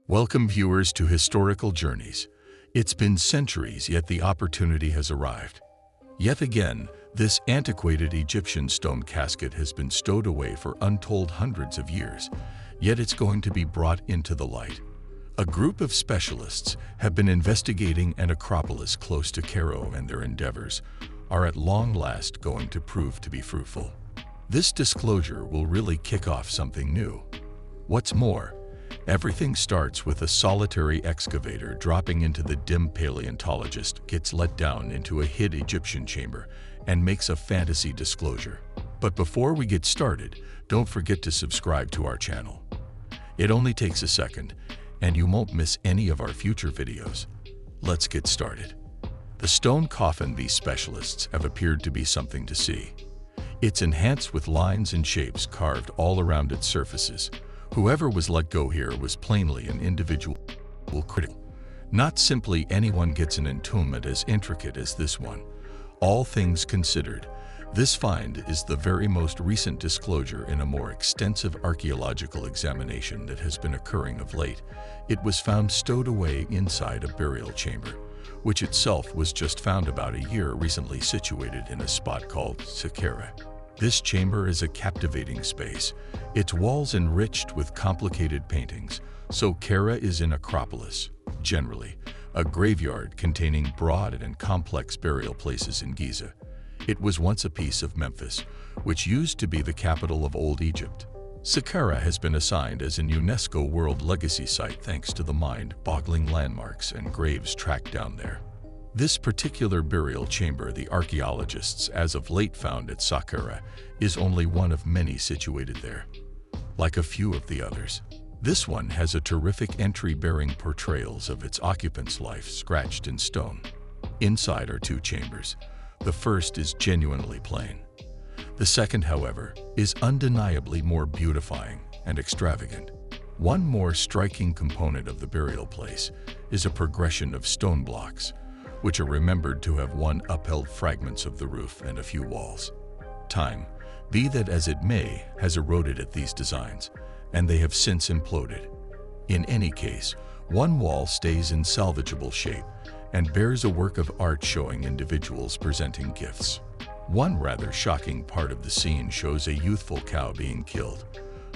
Welcome viewers to Historical Journeys. It's been centuries, yet the opportunity has arrived. Yet again, this antiquated Egyptian stone casket has been stowed away for untold hundreds of years, yet it's going to be brought into the light. A group of specialists have been investigating an acropolis close to Cairo, and their endeavors are at long last going to prove to be fruitful. This disclosure will really kick off something new. What's more, everything starts with a solitary excavator dropping into the dim paleontologist gets let down into a hid Egyptian chamber and makes a fantasy disclosure. But before we get started, don't forget to subscribe to our channel. It only takes a second, and you won't miss any of our future videos. Let's get started. The stone coffin these specialists have appeared to be something to see. It's enhanced with lines and shapes carved all around its surfaces. Whoever was let go here was plainly an individual critical. Not simply anyone gets an entombment as intricate as this one. All things considered, this find is the very most recent disclosure in a more extensive archaeological examination that has been occurring of late. It was found stowed away inside a burial chamber, which itself was just found about a year recently, situated in a spot called Saqqara. This chamber is a captivating space, its walls enriched with complicated paintings. Saqqara is an acropolis, generally a graveyard containing broad and complex burial places in Giza. It was once a piece of Memphis, which used to be the capital of Old Egypt. Saqqara has been assigned as an UNESCO World Legacy Site thanks to the mind-boggling landmarks and graves tracked down there. This particular burial chamber the archaeologists as of late found at Saqqara is only one of many situated there. Like a few of the others, this one has a terrific entry bearing portrayals of its occupant's life scratched in stone. Inside are two chambers. The first is genuinely plain. The second, however, is undeniably more beautifying and extravagant. One more striking component of the burial place is a progression of stone blocks, which are remembered to have upheld fragments of the roof and a few walls. Time, be that as it may, has eroded at these designs, and they have since imploded. In any case, one wall stays in salvageable shape and bears a work of art showing individuals presenting gifts. One rather shocking part of the scene shows a youthful cow being killed.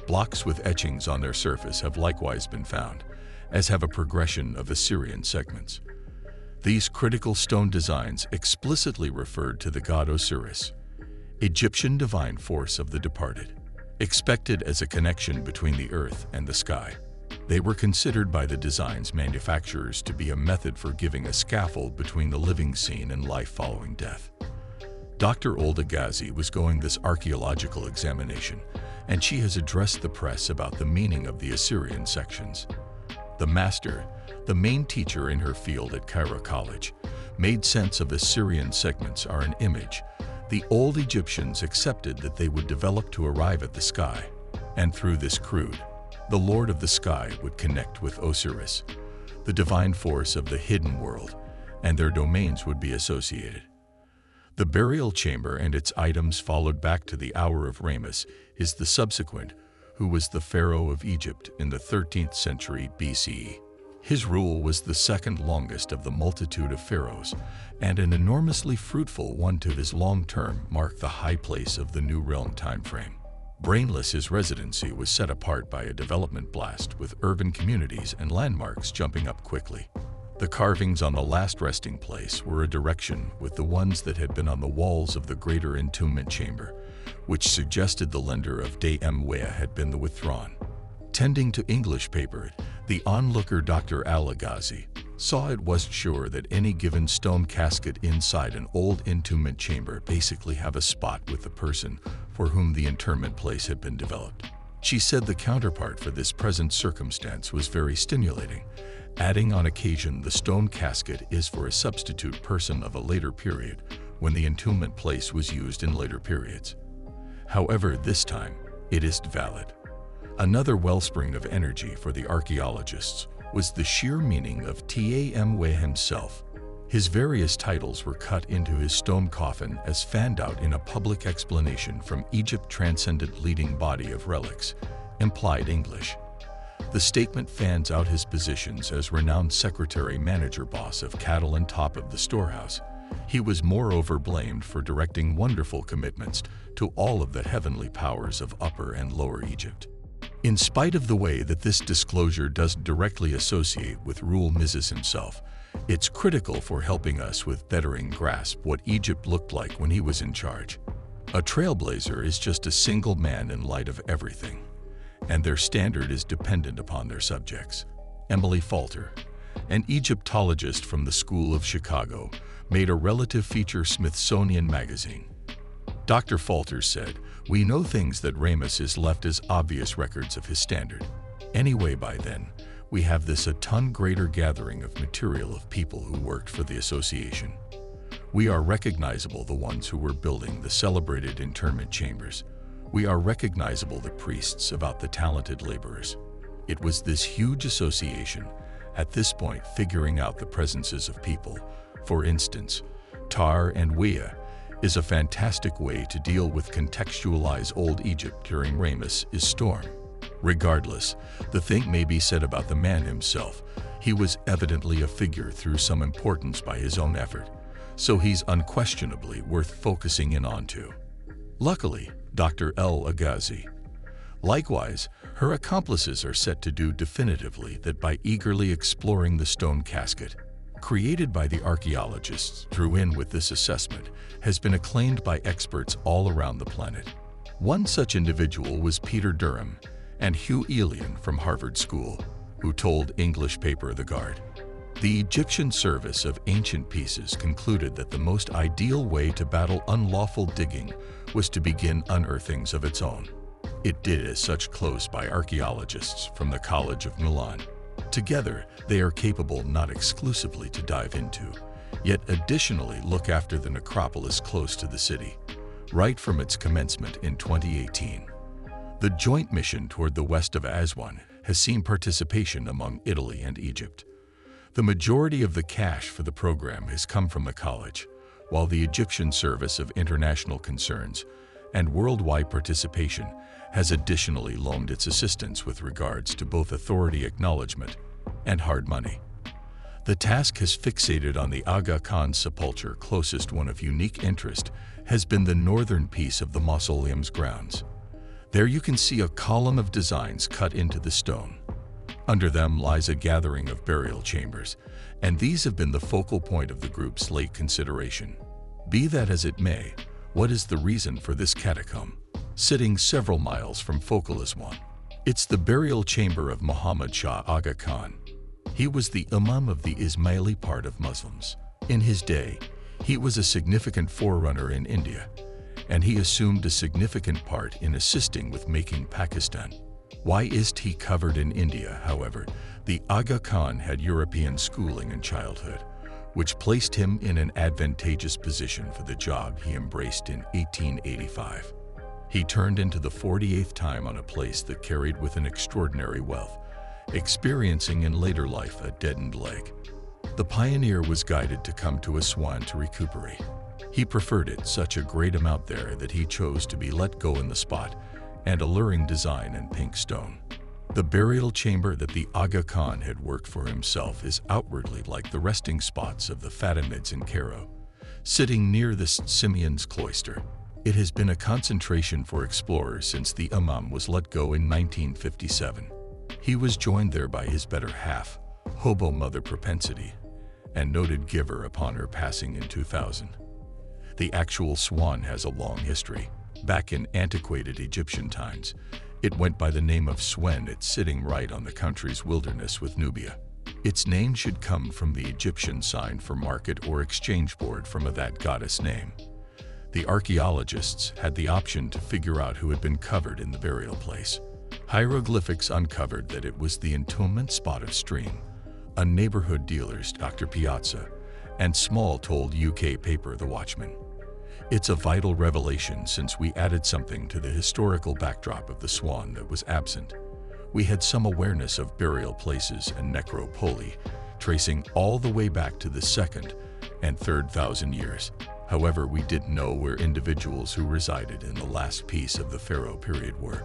Blocks with etchings on their surface have likewise been found, as have a progression of Assyrian segments. These critical stone designs explicitly referred to the god Osiris, Egyptian divine force of the departed, expected as a connection between the earth and the sky. They were considered by the design's manufacturers to be a method for giving a scaffold between the living scene and life following death. Dr. Olda Ghazi was going this archaeological examination, and she has addressed the press about the meaning of the Assyrian sections. The master, the main teacher in her field at Cairo College, made sense of Assyrian segments are an image. The old Egyptians accepted that they would develop to arrive at the sky, and through this crude, the Lord of the Sky would connect with Osiris, the divine force of the hidden world, and their domains would be associated. The burial chamber and its items followed back to the hour of Rameses is the subsequent, who was the pharaoh of Egypt in the 13th century BCE. His rule was the second longest of the multitude of pharaohs, and an enormously fruitful one to his long term marked the high place of the New Realm timeframe. Brainless, his residency was set apart by a development blast with urban communities and landmarks jumping up quickly. The carvings on the last resting place were a direction with the ones that had been on the walls of the greater entombment chamber, which suggested the lender of Ta-M-Waa had been the withdrawn. Tending to English paper, the onlooker Dr. Al-Ghazi saw it was sure that any given stone casket inside an old entombment chamber basically have a spot with the person for whom the interment place had been developed. She said the counterpart for this present circumstance was very stimulating, adding on occasion the stone casket is for a substitute person of a later period when the entombment place was used in later periods. However, this time, it is valid. Another wellspring of energy for the archaeologists was the sheer meaning of Ta-M-Waa himself. His various titles were cut into his stone coffin as fanned out in a public explanation from Egypt transcendent leading body of relics, implied English. The The statement fans out his positions as renowned secretary-manager boss of cattle and top of the storehouse. He was moreover blamed for directing wonderful commitments to all of the heavenly powers of Upper and Lower Egypt. In spite of the way that this disclosure doesn't directly associate with Rule Mrs. himself, it's critical for helping us with bettering grasp what Egypt looked like when he was in charge. A trailblazer is just a single man in light of everything, and their standard is dependent upon their subjects. Emily Falter, an Egyptologist from the School of Chicago, made a relative feature Smithsonian Magazine. Dr. Falter said, "We know things that Ramus is left as obvious records of his standard. Anyway, by then, we have this a ton greater gathering of material of people who worked for the association. We are recognizable, the ones who were building the celebrated internment chambers. We are recognizable, the priests, about the talented laborers. It was this huge association, at this point figuring out the presences of people. For instance, Ta-M-Waa is a fantastic way to deal with contextualize old Egypt during Ramus' storm. Regardless, the thing may be said about the man himself. He was evidently a figure through some importance by his own effort, so he's unquestionably worth focusing in on too. Luckily, Dr. El Agazi. Likewise, her accomplices are set to do definitively that by eagerly exploring the stone casket, created by the archaeologists, drew in with this assessment, has been acclaimed by experts all around the planet. One such individual was Peter Durham and Hugh Elian from Harvard School, who told English paper The Guard. The Egyptian Service of Ancient Pieces concluded that the most ideal way to battle unlawful digging was to begin unearthings of its own. It did as such close by archaeologists from the College of Milan. Together, they are capable not exclusively to dive into, yet additionally look after the necropolis close to the city, right from its commencement in 2018. The joint mission toward the west of Aswan has seen participation among Italy and Egypt. The majority of the cash for the program has come from the college, while the Egyptian Service of International Concerns and worldwide participation has additionally loaned its assistance with regards to both authority acknowledgement and hard money. The task has fixated on the Aga Khan sepulchre. Closest one of unique interest has been the northern piece of the mausoleum's grounds. There you can see a column of designs cut into the stone. Under them lies a gathering of burial chambers, and these have been the focal point of the group's late consideration. Be that as it may, what is the reason for this catacomb, sitting several miles from focal Aswan? It's the burial chamber of Muhammad Shah Aga Khan. He was the Imam of the Ismaili part of Muslims. In his day, he was a significant forerunner in India, and he assumed a significant part in assisting with making Pakistan. Why is he covered in India, however? The Aga Khan had European schooling in childhood, which placed him in an advantageous position for the job he embraced in 1885. He turned into the 48th time on a place that carried with an extraordinary wealth, experiencing in later life a deadened leg. The pioneer was guided to come to Aswan to recuperate. He preferred it such a great amount there that he chose to be let go in the spot, and alluring design in pink stone. The burial chamber that the Aga Khan had worked for himself is outwardly like the resting spots of the Fatimids in Cairo, sitting near the Simeon's cloister. It has been a concentration for explorers since the Imam was let go in 1957. He was joined there by his better half, hobo mother Propensity, and noted giver upon her passing in 2000. The actual swan has a long history. Back in antiquated Egyptian times, it went by the name of Swen. It's sitting right on the country's wilderness with Nubia. Its name should come from the Egyptian sign for market or exchange board from that goddess name. The archaeologists had the option to figure out who had been covered in the burial place. Hieroglyphics uncovered that it was the entombment spot of Stream, a neighborhood dealer's Dr. Piazza, and Small told UK paper The Watchman. It's a vital revelation since we added something to the historical backdrop of the Swan that was absent. We had some awareness of burial places and necropoli, tracing all the way back to the 2nd and 3rd thousand years. However, we didn't know where individuals who resided in the last piece of the Pharaoh period were.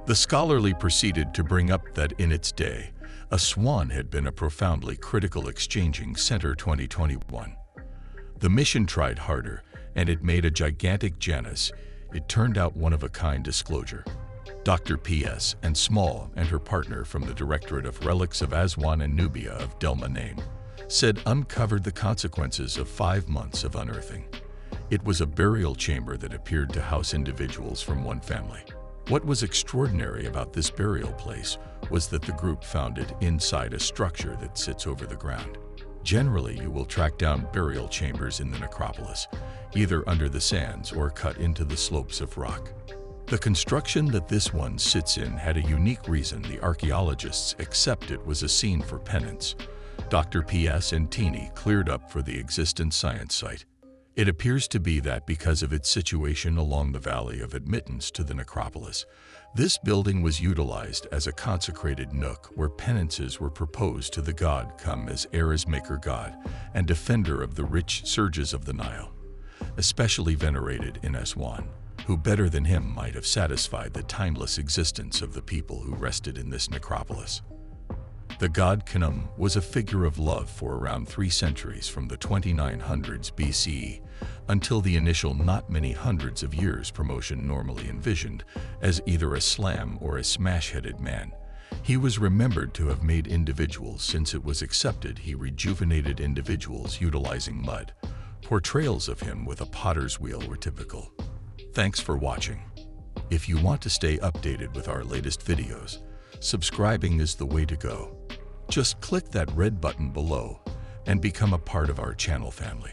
The scholarly proceeded to bring up that in its day, Aswan had been a profoundly critical exchanging center 2021. The mission tried harder, and it made a gigantic Janus. It turned out one-of-a-kind disclosure. Dr. P.S. and Small and her partner from the Directorate of Relics of Aswan and Nubia of Delma name said uncovered the consequences of 5 months of unearthing. It was a burial chamber that appeared to house individuals from one family. What was extraordinary about this burial place was that the group found it inside a structure that sits over the ground. Generally, you will track down burial chambers in the necropolis, either under the sands or cut into the slopes of rock. The construction that this one sits in had a unique reason the archaeologists accept it was a scene for penance. Dr. P.S. and Teeny cleared up for the existent science site. It appears to be that because of its situation along the valley of admittance to the necropolis, this building was utilized as a consecrated nook where penances were proposed to the god come as era's maker god and defender of the rich surges of the Nile, especially venerated in Aswan, who better than him might have satisfied the timeless existence of the people who rested in this necropolis. The god Khnum was a figure of love for around 3 centuries from the 2900s BCE until the initial not many hundreds of years promotion normally envisioned as either a slam or a smash-headed man. He was remembered to have made individuals since it was accepted he rejuvenated individuals utilizing mud. Portrayals of him with a potter's wheel were typical. Thanks for watching. If you want to stay updated with our latest videos, subscribing is the way to go. Just click that red button below and become a part of our channel family.